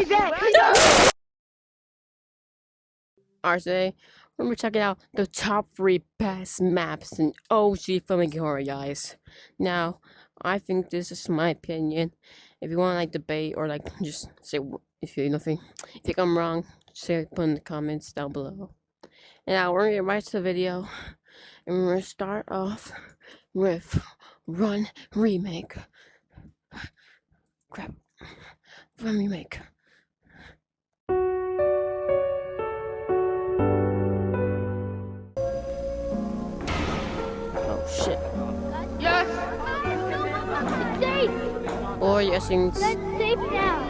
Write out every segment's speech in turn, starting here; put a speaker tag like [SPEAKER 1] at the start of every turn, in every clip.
[SPEAKER 1] Take that!
[SPEAKER 2] RJ, we're checking out the top 3 best maps in OG FMH, guys. Now, I think this is my opinion. If you want like debate or like just say if you think I'm wrong, say put in the comments down below. And now we're gonna get right to the video, and we're gonna start off with Run Remake. Crap, Run Remake. Oh shit.
[SPEAKER 1] Yes!
[SPEAKER 3] It's safe!
[SPEAKER 2] Or yes,
[SPEAKER 3] That's safe now.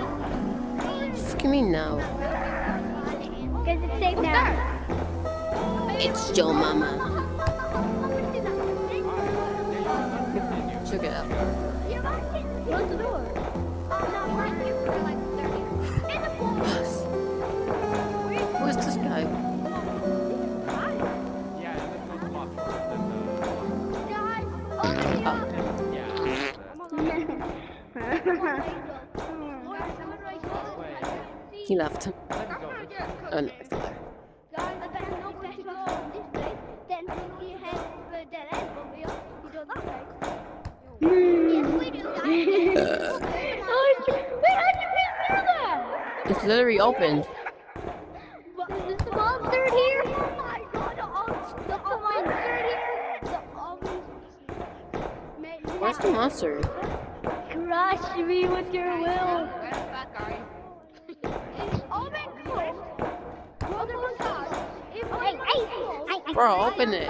[SPEAKER 2] fuck me now.
[SPEAKER 3] Because it's safe now.
[SPEAKER 2] It's Joe Mama. Check it out.
[SPEAKER 3] Close the door.
[SPEAKER 2] Who is this guy? He left. Oh no, it's not there. It's literally opened.
[SPEAKER 3] Is the monster here? Oh my god, the monster here!
[SPEAKER 2] Where's the monster?
[SPEAKER 3] Crush me with your will.
[SPEAKER 2] Bro, open it.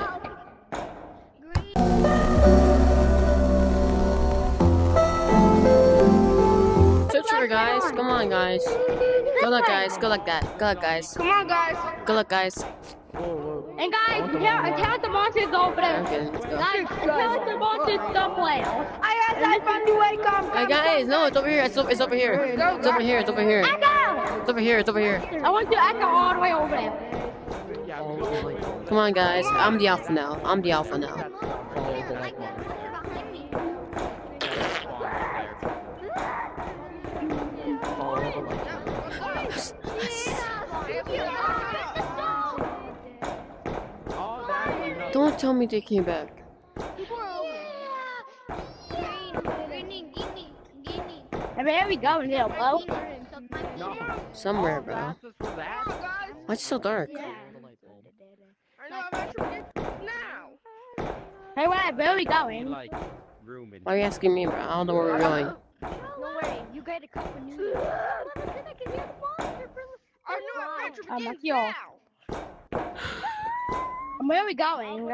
[SPEAKER 2] Switcher, guys. Come on, guys. Good luck, guys. Good luck, that. Good luck, guys.
[SPEAKER 1] Come on, guys!
[SPEAKER 2] Good luck, guys.
[SPEAKER 1] And guys, tell the monsters over there.
[SPEAKER 2] Okay, let's go.
[SPEAKER 1] Guys, tell the monsters somewhere. I found the way, come.
[SPEAKER 2] Hey guys, no, it's over here. It's over here. It's over here. It's over here. It's over here. It's over here.
[SPEAKER 1] I want to echo all the way over there.
[SPEAKER 2] Come on, guys. I'm the alpha now. I'm the alpha now. Don't tell me they came back.
[SPEAKER 1] And there we go, little blow.
[SPEAKER 2] Somewhere, bro. Why is it so dark?
[SPEAKER 1] Hey, where are we going?
[SPEAKER 2] Why are you asking me, bro? I don't know where we're going.
[SPEAKER 3] No way, you got a cup of noodles.
[SPEAKER 1] That's yours. And where are we going?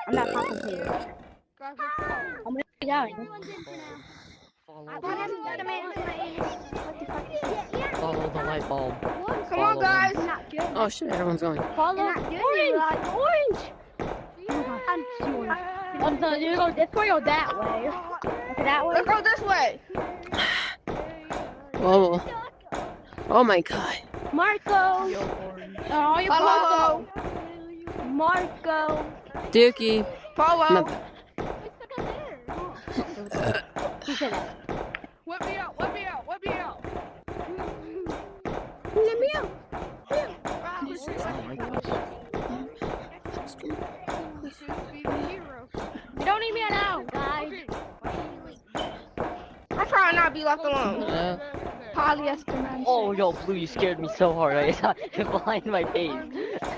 [SPEAKER 1] I'm not talking to you. And where are we going?
[SPEAKER 4] Follow the light bulb.
[SPEAKER 1] Come on, guys.
[SPEAKER 2] Oh shit, everyone's going.
[SPEAKER 1] Follow orange. So you go this way or that way? Okay, that way. Let's go this way.
[SPEAKER 2] Whoa. Oh my god.
[SPEAKER 1] Marco. Oh, you follow. Marco.
[SPEAKER 2] Dookie.
[SPEAKER 1] Follow.
[SPEAKER 3] Whip me out, whip me out, whip me out.
[SPEAKER 1] Let me out. You don't need me now, guys. I try not to be left alone. Polyester man.
[SPEAKER 4] Oh, yo, Blue, you scared me so hard. I saw it behind my face.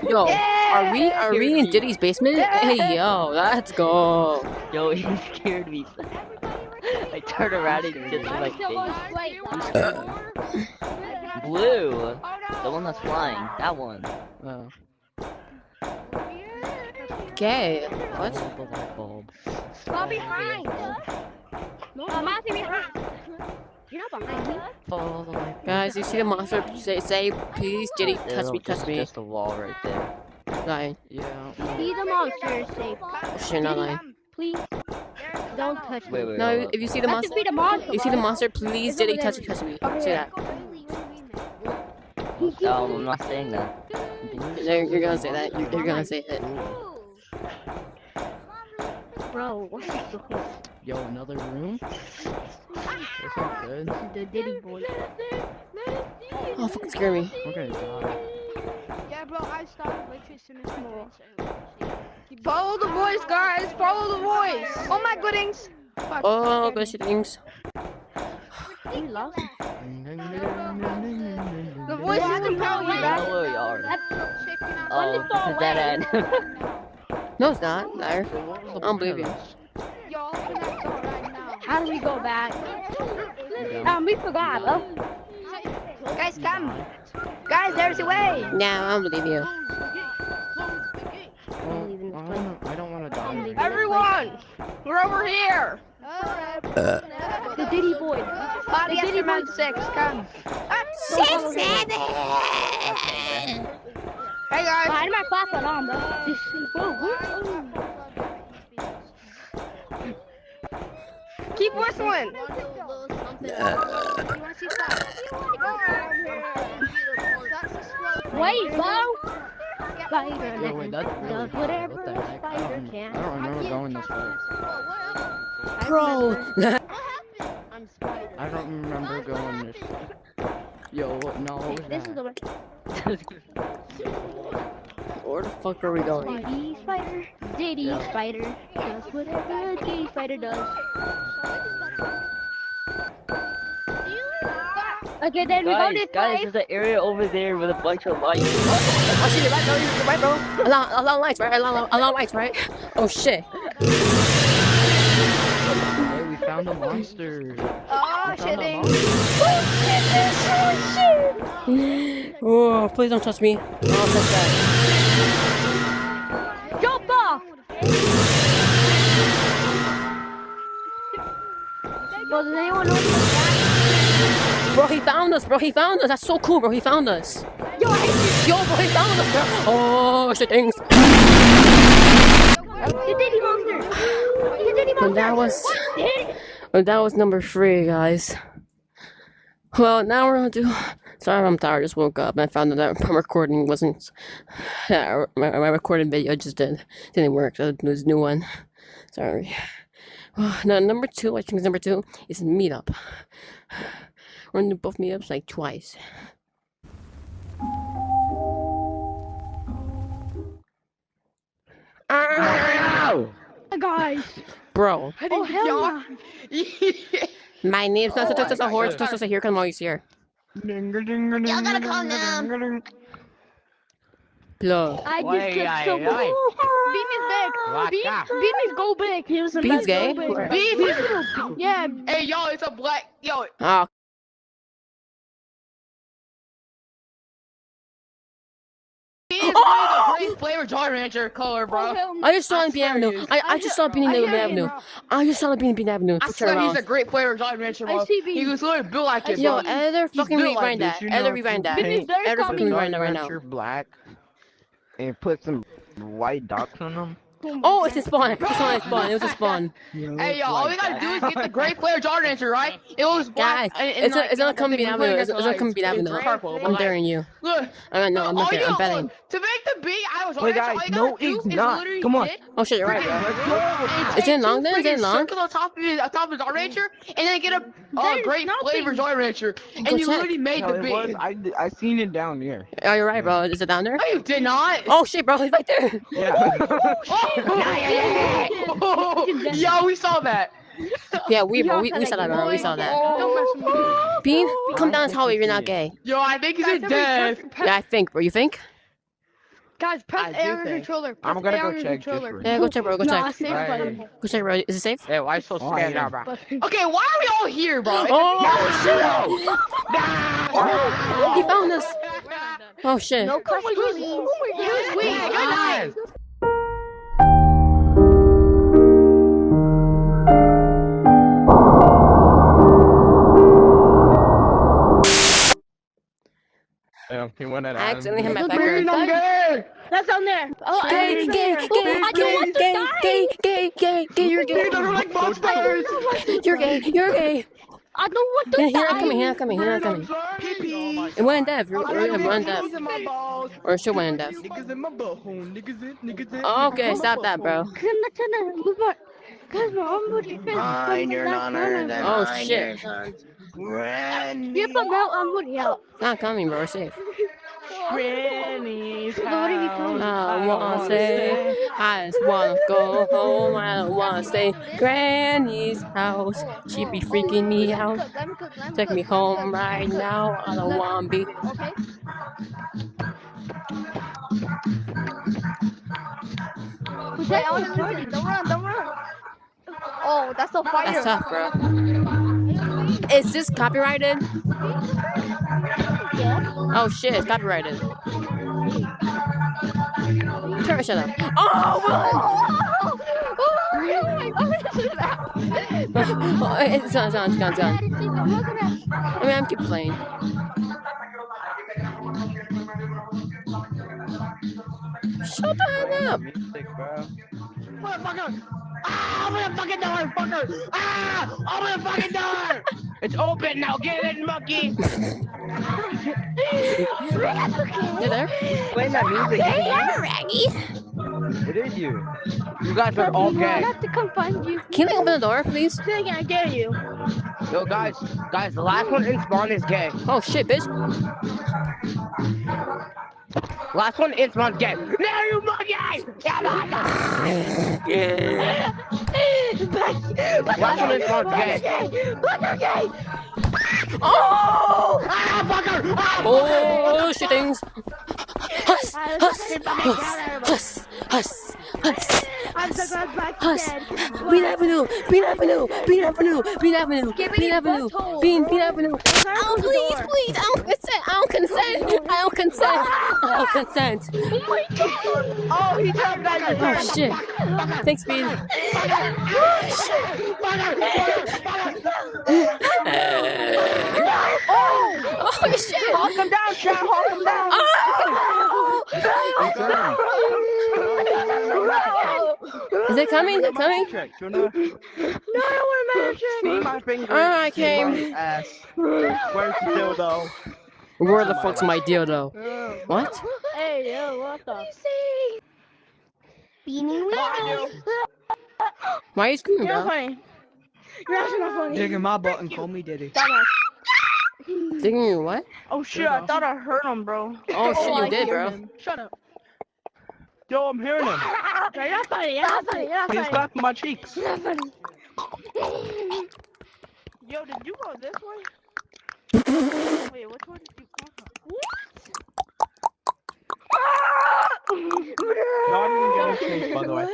[SPEAKER 2] Yo, are we in Diddy's basement? Hey, yo, let's go.
[SPEAKER 4] Yo, he scared me. I turned around and just my face. Blue, the one that's flying, that one. Oh.
[SPEAKER 2] Okay, what?
[SPEAKER 4] Follow the light bulb.
[SPEAKER 1] Go behind. No, I'm not behind. You're not behind me.
[SPEAKER 4] Follow the light bulb.
[SPEAKER 2] Guys, you see the monster? Say please, Diddy, touch me, touch me.
[SPEAKER 4] Just a wall right there.
[SPEAKER 2] Lying.
[SPEAKER 4] Yeah.
[SPEAKER 1] See the monster safe.
[SPEAKER 2] Oh shit, not lying.
[SPEAKER 1] Please. Don't touch me.
[SPEAKER 4] Wait.
[SPEAKER 2] No, if you see the
[SPEAKER 1] I have to
[SPEAKER 2] monster,
[SPEAKER 1] be the monster.
[SPEAKER 2] you see the monster, please,
[SPEAKER 1] It's over
[SPEAKER 2] Diddy,
[SPEAKER 1] there.
[SPEAKER 2] touch me.
[SPEAKER 1] Over
[SPEAKER 2] Say
[SPEAKER 1] here.
[SPEAKER 2] that.
[SPEAKER 4] No, I'm not saying that.
[SPEAKER 2] You're gonna say that. You're gonna say it.
[SPEAKER 1] Bro, what's this?
[SPEAKER 4] Yo, another room? That's not good.
[SPEAKER 3] The Diddy boy.
[SPEAKER 2] Oh, fucking scare me.
[SPEAKER 4] We're gonna die.
[SPEAKER 1] Yeah, bro, I started literally as soon as I did, so follow the voice, guys. Follow the voice. Oh my goodings. Fuck,
[SPEAKER 2] Oh, good shit things.
[SPEAKER 3] He lost.
[SPEAKER 1] the voice is compelling,
[SPEAKER 4] I
[SPEAKER 1] guys.
[SPEAKER 4] know where we are.
[SPEAKER 1] Chicken out.
[SPEAKER 4] Oh, this is dead end.
[SPEAKER 2] No, it's not. There. I don't believe you.
[SPEAKER 1] Y'all connect all right now.
[SPEAKER 3] How do we go back? We forgot, bro.
[SPEAKER 1] Guys, come. Guys, there's a way.
[SPEAKER 2] No, I don't believe you.
[SPEAKER 4] I don't want to die.
[SPEAKER 1] Everyone, we're over here.
[SPEAKER 3] The Diddy boy.
[SPEAKER 1] Body
[SPEAKER 3] The Diddy
[SPEAKER 1] man
[SPEAKER 3] boy.
[SPEAKER 1] 6, come.
[SPEAKER 2] 6, 7.
[SPEAKER 1] Hey guys.
[SPEAKER 3] Behind my platform on, bro.
[SPEAKER 1] Keep whistling.
[SPEAKER 3] Wait, bro. Spider,
[SPEAKER 4] Yo, wait, that's really
[SPEAKER 3] does
[SPEAKER 4] high.
[SPEAKER 3] whatever
[SPEAKER 4] What the
[SPEAKER 3] a
[SPEAKER 4] heck?
[SPEAKER 3] spider can.
[SPEAKER 4] I don't remember going this way.
[SPEAKER 2] Bro.
[SPEAKER 4] I don't remember going this way. Yo, what? No, what was
[SPEAKER 3] This is the
[SPEAKER 4] that?
[SPEAKER 2] Where the fuck are we going?
[SPEAKER 3] Diddy spider. Diddy
[SPEAKER 4] Yeah.
[SPEAKER 3] spider does whatever a Diddy spider does. Okay, then we go
[SPEAKER 4] Guys,
[SPEAKER 3] this
[SPEAKER 4] guys,
[SPEAKER 3] way.
[SPEAKER 4] there's an area over there with a bunch of lights.
[SPEAKER 2] Oh shit, you're right, bro. You're right, bro. A lot of lights, right? A lot of lights, right? Oh shit.
[SPEAKER 4] Hey, we found a monster.
[SPEAKER 1] Oh,
[SPEAKER 4] We found a
[SPEAKER 1] shitting.
[SPEAKER 4] monster.
[SPEAKER 2] Oh, please don't touch me. Oh, touch that.
[SPEAKER 3] Jump off. Well, does anyone know what's that?
[SPEAKER 2] Bro, he found us, bro. He found us. That's so cool, bro. He found us.
[SPEAKER 3] Yo, I hate
[SPEAKER 2] Yo, bro, he found us, bro. Oh, shit, things.
[SPEAKER 3] you. The Diddy monster. The Diddy monster.
[SPEAKER 2] And that was,
[SPEAKER 3] Diddy.
[SPEAKER 2] well, that was number 3, guys. Well, now we're gonna do. Sorry, I'm tired. I just woke up and I found that my recording wasn't. Yeah, my recorded video just didn't work. So there's a new one. Sorry. Now, number 2, I think it's number 2, is meetup. We're gonna do both meetups like twice.
[SPEAKER 4] Ow!
[SPEAKER 3] Guys.
[SPEAKER 2] Bro,
[SPEAKER 3] Oh, hell no.
[SPEAKER 2] my name's not just a horse. Just here come all you here.
[SPEAKER 1] Y'all gotta calm down.
[SPEAKER 2] Plug.
[SPEAKER 3] I just killed someone. Beat is big. Beat is go big. He was a
[SPEAKER 2] Beat's gay?
[SPEAKER 3] Go big.
[SPEAKER 2] Where?
[SPEAKER 3] Yeah.
[SPEAKER 1] Hey, yo, it's a black. Yo,
[SPEAKER 2] Oh.
[SPEAKER 1] he is the great flavor Jolly Rancher color, bro.
[SPEAKER 2] I just saw it in Bean Avenue. I just saw it in Bean Avenue. I just saw it in Bean Avenue.
[SPEAKER 1] I
[SPEAKER 2] Turn
[SPEAKER 1] swear he's
[SPEAKER 2] around.
[SPEAKER 1] a great flavor Jolly Rancher, bro.
[SPEAKER 3] I see Bean.
[SPEAKER 1] He was literally built like it,
[SPEAKER 2] Yo,
[SPEAKER 1] bro.
[SPEAKER 2] editor fucking
[SPEAKER 1] built like
[SPEAKER 2] rewind that.
[SPEAKER 5] this, you know,
[SPEAKER 2] Editor
[SPEAKER 5] if you
[SPEAKER 2] rewind that.
[SPEAKER 3] Bean is very
[SPEAKER 2] Editor fucking
[SPEAKER 3] funny.
[SPEAKER 2] rewind that right now.
[SPEAKER 5] You're black and put some white dots on them.
[SPEAKER 2] Oh, it's a spawn. It's a spawn. It was a spawn.
[SPEAKER 1] Hey, yo, all we gotta do is get the great flavor Jolly Rancher, right? It was black.
[SPEAKER 2] Guys, it's not coming Bean Avenue. It's not coming Bean Avenue. I'm daring you.
[SPEAKER 1] Look.
[SPEAKER 2] I'm not kidding. I'm betting.
[SPEAKER 1] To make the beat, I was
[SPEAKER 5] Wait,
[SPEAKER 1] all
[SPEAKER 5] guys,
[SPEAKER 1] you
[SPEAKER 5] no,
[SPEAKER 1] gotta do
[SPEAKER 5] it's
[SPEAKER 1] is
[SPEAKER 5] not.
[SPEAKER 1] literally
[SPEAKER 5] Come on.
[SPEAKER 1] get
[SPEAKER 2] Oh shit, you're right, bro.
[SPEAKER 1] and
[SPEAKER 2] It's in
[SPEAKER 1] take
[SPEAKER 2] long
[SPEAKER 1] two
[SPEAKER 2] then? It's in
[SPEAKER 1] freaking
[SPEAKER 2] long?
[SPEAKER 1] circle on top of Jolly Rancher, and then get a
[SPEAKER 3] There's
[SPEAKER 1] great
[SPEAKER 3] nothing.
[SPEAKER 1] flavor Jolly Rancher, and
[SPEAKER 2] Go
[SPEAKER 1] you
[SPEAKER 2] check.
[SPEAKER 1] literally made
[SPEAKER 5] No,
[SPEAKER 1] the
[SPEAKER 5] it was.
[SPEAKER 1] beat.
[SPEAKER 5] I seen it down here.
[SPEAKER 2] Oh, you're right, bro. Is it down there?
[SPEAKER 1] No, you did not.
[SPEAKER 2] Oh shit, bro. He's right there.
[SPEAKER 5] Yeah.
[SPEAKER 1] Yo, we saw that.
[SPEAKER 2] Yeah, we saw that, bro. We saw that. Bean, come down this hallway. You're not gay.
[SPEAKER 1] Yo, I think he's in death.
[SPEAKER 2] Yeah, I think, bro. You think?
[SPEAKER 1] Guys, press
[SPEAKER 4] I
[SPEAKER 1] A
[SPEAKER 4] do
[SPEAKER 1] on your
[SPEAKER 4] think.
[SPEAKER 1] controller.
[SPEAKER 5] I'm
[SPEAKER 1] Press
[SPEAKER 5] gonna
[SPEAKER 1] A
[SPEAKER 5] go
[SPEAKER 1] on your
[SPEAKER 5] check just
[SPEAKER 1] controller.
[SPEAKER 5] for
[SPEAKER 2] Yeah, go check, bro. Go
[SPEAKER 3] Nah,
[SPEAKER 2] check.
[SPEAKER 3] save
[SPEAKER 5] Right.
[SPEAKER 3] button.
[SPEAKER 2] Go check, bro. Is it safe?
[SPEAKER 4] Hey, why so scared now, bro?
[SPEAKER 1] Okay, why are we all here, bro?
[SPEAKER 2] Oh shit! He found us. Oh shit.
[SPEAKER 1] No question. Use we. Good night.
[SPEAKER 5] Yeah, he went at
[SPEAKER 2] I accidentally hit my
[SPEAKER 3] Look,
[SPEAKER 2] backer.
[SPEAKER 3] I'm gay. That's on there. Oh,
[SPEAKER 2] Gay, gay,
[SPEAKER 3] I
[SPEAKER 2] gay,
[SPEAKER 3] don't want to
[SPEAKER 2] gay,
[SPEAKER 3] die.
[SPEAKER 2] gay, gay, gay, gay. You're gay.
[SPEAKER 1] like monsters.
[SPEAKER 2] You're gay. You're gay.
[SPEAKER 3] I don't want to
[SPEAKER 2] He's
[SPEAKER 3] die.
[SPEAKER 2] not coming. He's not coming. He's not coming. It went in death. It went in death. Or it should went in death.
[SPEAKER 5] Niggas in my butthole. Niggas in.
[SPEAKER 2] Okay, stop that, bro.
[SPEAKER 3] Cause mom would
[SPEAKER 6] Mind your honor, then
[SPEAKER 2] Oh,
[SPEAKER 6] mind
[SPEAKER 2] shit.
[SPEAKER 6] your sons. Granny.
[SPEAKER 3] Get the belt, I'm would help.
[SPEAKER 2] Not coming, bro. We're safe.
[SPEAKER 1] Granny's
[SPEAKER 3] Lord, he
[SPEAKER 1] house.
[SPEAKER 3] comes.
[SPEAKER 2] I don't wanna stay. I just wanna go home. I don't wanna stay. Granny's house. She be freaking me out.
[SPEAKER 3] Let me cook.
[SPEAKER 2] Take me home right now. I don't wanna be.
[SPEAKER 3] Okay. Wait, I wanna listen. Don't run. Oh, that's so fire.
[SPEAKER 2] That's tough, bro. Is this copyrighted?
[SPEAKER 3] Yeah.
[SPEAKER 2] Oh shit, it's copyrighted. Turn shut up. Oh, it's done. I mean, I'm keep playing. Shut the hell up.
[SPEAKER 5] Music, bro.
[SPEAKER 6] Motherfucker! Ah, open the fucking door, fucker! Ah, open the fucking door! It's open now, get in, monkey!
[SPEAKER 2] You there?
[SPEAKER 5] Playing that music.
[SPEAKER 2] Raggy.
[SPEAKER 5] It is you.
[SPEAKER 6] You guys are all
[SPEAKER 3] I
[SPEAKER 6] gay.
[SPEAKER 3] have to come find you.
[SPEAKER 2] Can you open the door, please?
[SPEAKER 3] I dare you.
[SPEAKER 6] Yo, guys, the last one in spawn is gay.
[SPEAKER 2] Oh shit, bitch.
[SPEAKER 6] Last one in spawn gay. Now you monkey! Come on! Last one in spawn gay.
[SPEAKER 2] Oh!
[SPEAKER 6] Ah, fucker! Ah,
[SPEAKER 2] Oh, shit things. Huss, huss.
[SPEAKER 3] I'm so glad back
[SPEAKER 2] Huss.
[SPEAKER 3] dead.
[SPEAKER 2] Bean Avenue. Bean Avenue. Bean Avenue. Bean Avenue. Bean Avenue. Bean Avenue. Oh, please. I don't consent. I don't consent.
[SPEAKER 1] Oh, he turned back.
[SPEAKER 2] Oh shit. Thanks, Bean. Oh shit.
[SPEAKER 1] Hawk him down, Chad. Hawk him down.
[SPEAKER 2] Is it coming?
[SPEAKER 5] Check. Do you wanna see my finger?
[SPEAKER 2] I came.
[SPEAKER 5] Ass. Where's the dildo?
[SPEAKER 2] Where the fuck's my dildo? What?
[SPEAKER 3] Hey, yo, what the? Beanie Weenie.
[SPEAKER 2] Why are you screaming,
[SPEAKER 3] You're not
[SPEAKER 2] bro?
[SPEAKER 3] funny. You're actually not funny.
[SPEAKER 5] Dig in my butt and call me Diddy.
[SPEAKER 2] Digging your what?
[SPEAKER 1] Oh shit, I thought I heard him, bro.
[SPEAKER 2] Oh shit,
[SPEAKER 1] I
[SPEAKER 2] you did,
[SPEAKER 1] hear
[SPEAKER 2] bro.
[SPEAKER 1] him. Shut up.
[SPEAKER 5] Yo, I'm hearing him.
[SPEAKER 3] You're not funny. You're not funny. You're not
[SPEAKER 5] He's
[SPEAKER 3] funny.
[SPEAKER 5] slapping my cheeks.
[SPEAKER 3] You're not funny.
[SPEAKER 1] Yo, did you go this way? Wait, which way did you come from?
[SPEAKER 5] Not even getting chased, by the way.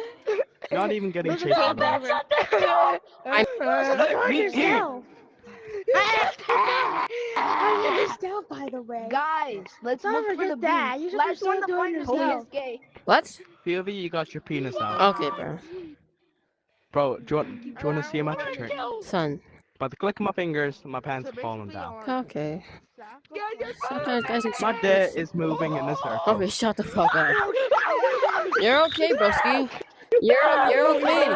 [SPEAKER 5] Not even getting chased, by the way.
[SPEAKER 3] Yourself, by the way.
[SPEAKER 1] Guys, let's
[SPEAKER 3] Don't
[SPEAKER 1] look for
[SPEAKER 3] forget
[SPEAKER 1] the
[SPEAKER 3] that.
[SPEAKER 1] bean.
[SPEAKER 3] You should
[SPEAKER 1] Last
[SPEAKER 3] be
[SPEAKER 1] one to
[SPEAKER 3] doing
[SPEAKER 1] find is
[SPEAKER 3] yourself.
[SPEAKER 1] gay.
[SPEAKER 2] What?
[SPEAKER 5] POV, you got your penis out.
[SPEAKER 2] Okay, bro.
[SPEAKER 5] Bro, do you want to see a magic trick?
[SPEAKER 2] Son.
[SPEAKER 5] By the click of my fingers, my pants are falling down.
[SPEAKER 2] Okay. Sometimes guys
[SPEAKER 5] My dick is moving in a circle.
[SPEAKER 2] Okay, shut the fuck up. You're okay, broski. You're okay.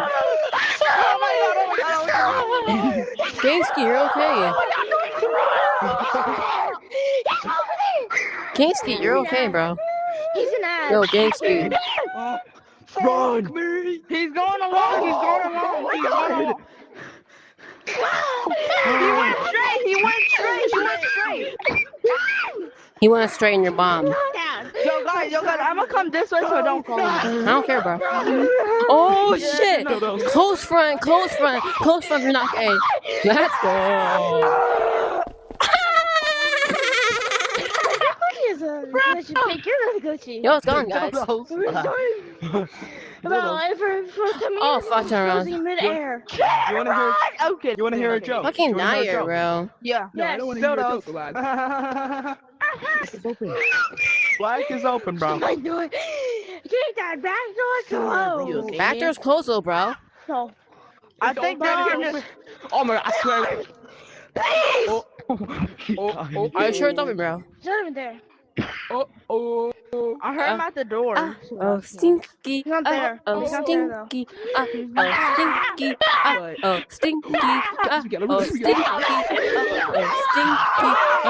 [SPEAKER 2] Gangsky, you're okay. Gangsky, you're okay, bro.
[SPEAKER 3] He's an ass.
[SPEAKER 2] Yo, Gangsky.
[SPEAKER 5] Run!
[SPEAKER 1] He's going along. He's going along. He's going along. He went straight.
[SPEAKER 2] He went straight in your bomb.
[SPEAKER 1] Yo, guys, I'm gonna come this way so don't fall.
[SPEAKER 2] I don't care, bro. Oh shit! Close front, you're not gay. Let's go.
[SPEAKER 3] He's a Gucci pig. You're really Gucci.
[SPEAKER 2] Yo, what's going, guys? Oh, fuck, turn around.
[SPEAKER 3] Mid-air.
[SPEAKER 5] You wanna hear?
[SPEAKER 1] Okay.
[SPEAKER 5] You wanna hear a joke?
[SPEAKER 2] Fucking
[SPEAKER 5] You wanna hear a
[SPEAKER 2] liar,
[SPEAKER 5] joke?
[SPEAKER 2] bro.
[SPEAKER 1] Yeah.
[SPEAKER 5] No, I don't wanna hear a joke, lad. It's open. Black is open, bro.
[SPEAKER 3] My door. Keep that back door closed.
[SPEAKER 2] Back door's closed, though, bro.
[SPEAKER 3] No.
[SPEAKER 1] I think they're gonna.
[SPEAKER 5] Oh my god, I swear.
[SPEAKER 2] Are you sure it's open, bro?
[SPEAKER 3] It's not even there.
[SPEAKER 1] I heard him at the door.
[SPEAKER 2] Oh, stinky.
[SPEAKER 3] He's not there.
[SPEAKER 2] Oh,
[SPEAKER 3] He's not there, though.
[SPEAKER 2] stinky. Oh, stinky. Oh, stinky. Oh, stinky. Oh, stinky. Oh,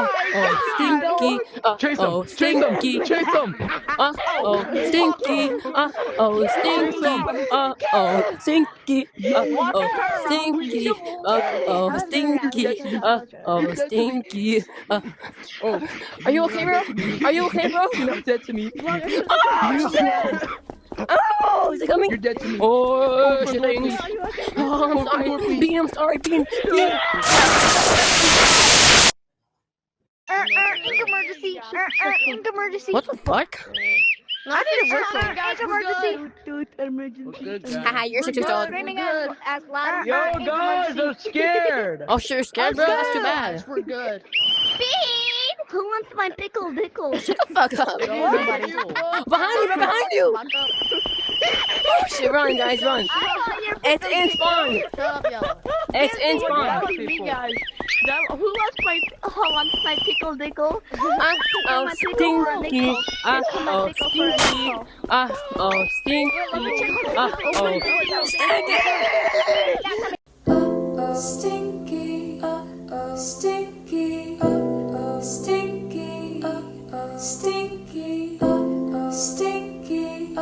[SPEAKER 2] stinky.
[SPEAKER 5] Chase
[SPEAKER 2] Oh,
[SPEAKER 5] him! Chase him!
[SPEAKER 2] stinky.
[SPEAKER 5] Chase him!
[SPEAKER 2] Oh, stinky. Oh, stinky. Oh, stinky. Oh, stinky. Oh, stinky. Oh, stinky.
[SPEAKER 5] Oh,
[SPEAKER 2] Are you okay, bro? Are you okay, bro?
[SPEAKER 5] you're not dead to me.
[SPEAKER 2] Oh, shit! Oh, is it coming?
[SPEAKER 5] You're dead to me.
[SPEAKER 2] Oh, shit, things. Oh, I'm sorry. Bean, I'm sorry. Bean.
[SPEAKER 3] Emergency. Emergency.
[SPEAKER 2] What the fuck?
[SPEAKER 3] I need a whistle. Emergency.
[SPEAKER 2] Haha, you're 6 years old.
[SPEAKER 3] Screaming as loud.
[SPEAKER 5] Yo, guys, I'm scared.
[SPEAKER 2] Oh, shit, you're scared, bro? That's too bad.
[SPEAKER 1] We're good.
[SPEAKER 3] Bean! Who wants my pickle dickle?
[SPEAKER 2] Shut the fuck up. Behind you, bro, behind you. Oh, shit, run, guys, run. It's in spawn. It's in spawn.
[SPEAKER 3] Me, guys. Who wants my pickle dickle?
[SPEAKER 2] Oh, stinky. Oh, stinky. Oh, stinky. Oh, stinky.
[SPEAKER 7] Stinky, stinky, stinky, stinky, stinky,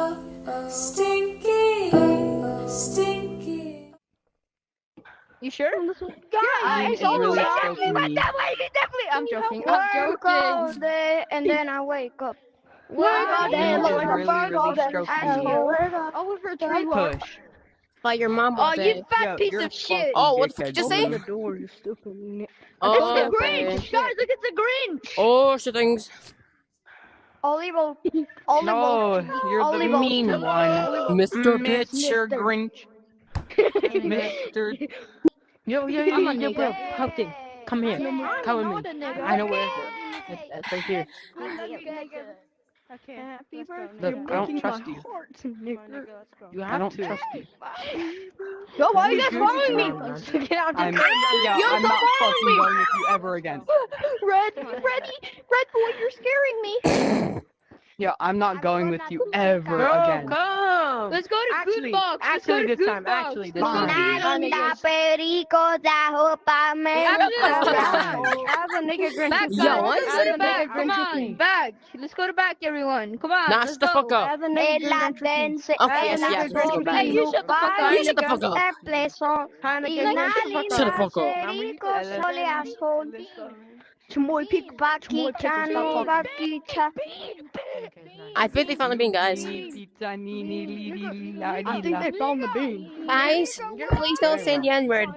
[SPEAKER 7] stinky, stinky.
[SPEAKER 1] You sure?
[SPEAKER 3] Guys,
[SPEAKER 5] really
[SPEAKER 3] definitely.
[SPEAKER 1] I'm joking.
[SPEAKER 3] Work all day and then I wake up. Work all day,
[SPEAKER 5] You
[SPEAKER 3] Lord,
[SPEAKER 5] just really,
[SPEAKER 3] work all
[SPEAKER 5] really
[SPEAKER 3] day.
[SPEAKER 5] stroking me.
[SPEAKER 1] Over tree work.
[SPEAKER 5] Push.
[SPEAKER 2] Fight your mom
[SPEAKER 3] Oh,
[SPEAKER 2] all day.
[SPEAKER 3] you fat
[SPEAKER 5] Yo,
[SPEAKER 3] piece
[SPEAKER 5] you're
[SPEAKER 3] of shit.
[SPEAKER 2] Oh, what the fuck did you say?
[SPEAKER 3] The door, you stupid.
[SPEAKER 2] Oh,
[SPEAKER 3] It's the
[SPEAKER 2] okay.
[SPEAKER 3] Grinch. Guys, look at the Grinch.
[SPEAKER 2] Oh, shit, things.
[SPEAKER 3] Olivo.
[SPEAKER 5] No, you're the
[SPEAKER 3] Olivo.
[SPEAKER 5] mean one.
[SPEAKER 2] Mr. Bitch.
[SPEAKER 5] Mr. Grinch. Mr. Yo, bro. Pumpkin. Come here. Come with me. I know where it is. It's right here.
[SPEAKER 1] Okay.
[SPEAKER 5] Look, I don't trust you. I don't trust you.
[SPEAKER 3] Yo, why are you guys following me? Get out
[SPEAKER 5] I'm
[SPEAKER 3] of
[SPEAKER 5] I'm not fucking going with you ever again.
[SPEAKER 3] Red boy, you're scaring me.
[SPEAKER 5] Yeah, I'm not going with you ever again.
[SPEAKER 6] Come.
[SPEAKER 1] Let's go to
[SPEAKER 6] Actually,
[SPEAKER 1] food box. Let's go
[SPEAKER 6] actually
[SPEAKER 1] to
[SPEAKER 6] this
[SPEAKER 1] food
[SPEAKER 6] time,
[SPEAKER 1] box.
[SPEAKER 6] actually this
[SPEAKER 5] Fine.
[SPEAKER 6] time.
[SPEAKER 3] Have a nigga Grinch.
[SPEAKER 1] Back,
[SPEAKER 2] Yo,
[SPEAKER 1] guys.
[SPEAKER 2] what is
[SPEAKER 1] Have
[SPEAKER 2] it
[SPEAKER 1] a back.
[SPEAKER 3] about?
[SPEAKER 1] Come on, back. Let's go to back, everyone. Come on.
[SPEAKER 2] Nah,
[SPEAKER 1] let's
[SPEAKER 2] shut the
[SPEAKER 1] go.
[SPEAKER 2] fuck up.
[SPEAKER 3] Have a nigga Grinch.
[SPEAKER 2] Okay, yes, yes, let's go back.
[SPEAKER 1] Hey, you shut the fuck up.
[SPEAKER 2] You shut the fuck up. Shut the fuck up. I think they found the bean, guys.
[SPEAKER 5] I
[SPEAKER 1] I think they found the bean.
[SPEAKER 2] Guys, please don't say the N-word.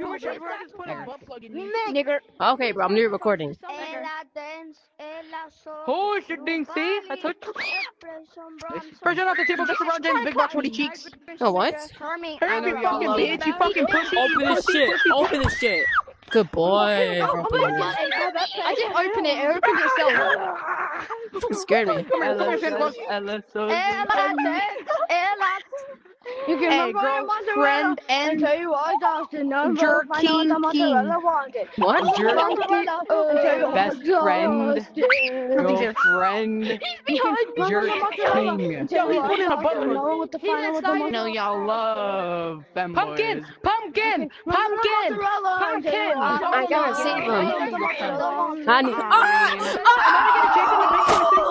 [SPEAKER 3] Nigger.
[SPEAKER 2] Okay, bro, I'm new recording.
[SPEAKER 5] Oh, shit, ding, see? I told you. Pressure off the table, Mr. Rogers, big box, woody cheeks.
[SPEAKER 2] Oh, what?
[SPEAKER 5] I know y'all love it.
[SPEAKER 1] You fucking pussy.
[SPEAKER 2] Open this shit. Open this shit. Good boy.
[SPEAKER 1] I didn't open it. It opened itself.
[SPEAKER 2] You scared me.
[SPEAKER 5] Ella, so
[SPEAKER 3] You can
[SPEAKER 1] Hey, girlfriend and
[SPEAKER 3] tell you what, Dustin.
[SPEAKER 1] jerky king.
[SPEAKER 2] What?
[SPEAKER 5] best friend, girlfriend, jerk king. I know y'all love them
[SPEAKER 1] Pumpkin,
[SPEAKER 5] boys.
[SPEAKER 1] pumpkin, pumpkin, pumpkin.
[SPEAKER 2] I gotta save him. Honey.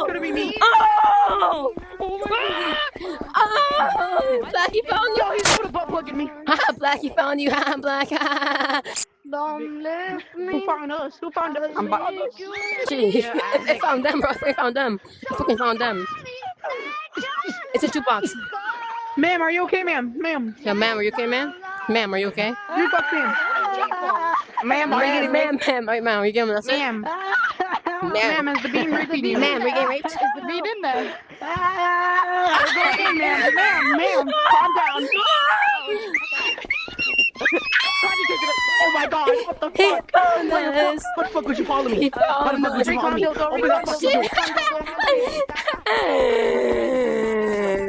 [SPEAKER 5] Gonna be me.
[SPEAKER 2] Oh! Oh! Blackie found you.
[SPEAKER 5] He's gonna butt plug at me.
[SPEAKER 2] Haha, Blackie found you. Haha, Black.
[SPEAKER 3] Don't lift me.
[SPEAKER 5] Who found us? Who found us? I'm
[SPEAKER 2] Gee, I found them, bro. I found them. I fucking found them. It's a jukebox.
[SPEAKER 5] Ma'am, are you okay, ma'am? Ma'am.
[SPEAKER 2] Yo, ma'am, are you okay, ma'am? Ma'am, are you okay?
[SPEAKER 5] Jukebox, ma'am. Ma'am, are you getting raped?
[SPEAKER 2] Ma'am, are you getting molested?
[SPEAKER 5] Ma'am.
[SPEAKER 2] Ma'am,
[SPEAKER 5] Ma'am, is the bean raping you?
[SPEAKER 2] ma'am, are you getting raped?
[SPEAKER 1] Is the bean in there?
[SPEAKER 5] Ma'am, calm down. Oh my god, what the
[SPEAKER 2] He
[SPEAKER 5] fuck?
[SPEAKER 2] found us.
[SPEAKER 5] What the fuck would you follow me?
[SPEAKER 2] He found
[SPEAKER 5] What the fuck would you follow me? Open up,
[SPEAKER 2] Shit.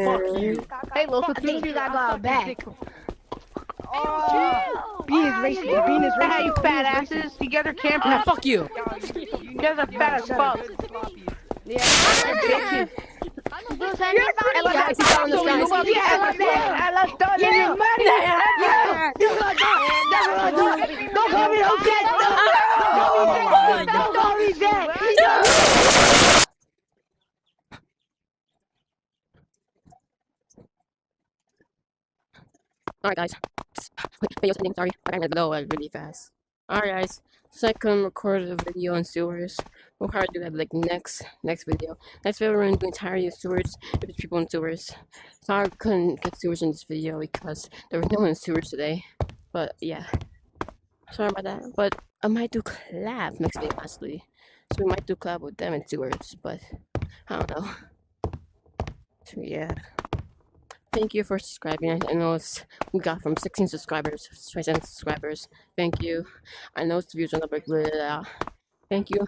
[SPEAKER 5] Fuck you.
[SPEAKER 1] Hey, look,
[SPEAKER 3] I think you got a bag.
[SPEAKER 5] Bean is racist. Bean is racist. Hey, you fat asses. You guys are camping.
[SPEAKER 2] Ah, fuck you.
[SPEAKER 5] You guys are fat as fuck. Bitches.
[SPEAKER 2] Guys, he found us, guys.
[SPEAKER 3] Don't call me no cat. Don't call me that.
[SPEAKER 2] Alright, guys. Wait, video's ending. Sorry, I gotta blow really fast. Alright, guys. So I can record a video on sewers. We'll probably do that like next video. Next video, we're gonna do entirely of sewers. There's people in sewers. Sorry I couldn't get sewers in this video because there was no one in sewers today. But yeah. Sorry about that. But I might do collab next video actually. So we might do collab with them in sewers, but I don't know. So yeah. Thank you for subscribing. I know we got from 16 subscribers to 27 subscribers. Thank you. I know it's views on the break. Thank you.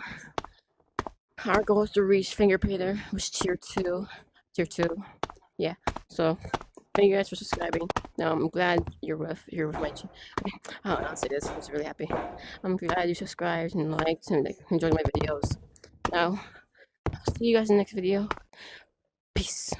[SPEAKER 2] Our goal is to reach Finger Painter, which is tier 2. Tier 2. Yeah. So thank you guys for subscribing. Now I'm glad you're with my channel. I don't know how to say this. I'm just really happy. I'm glad you subscribed and liked and enjoyed my videos. Now, I'll see you guys in the next video. Peace.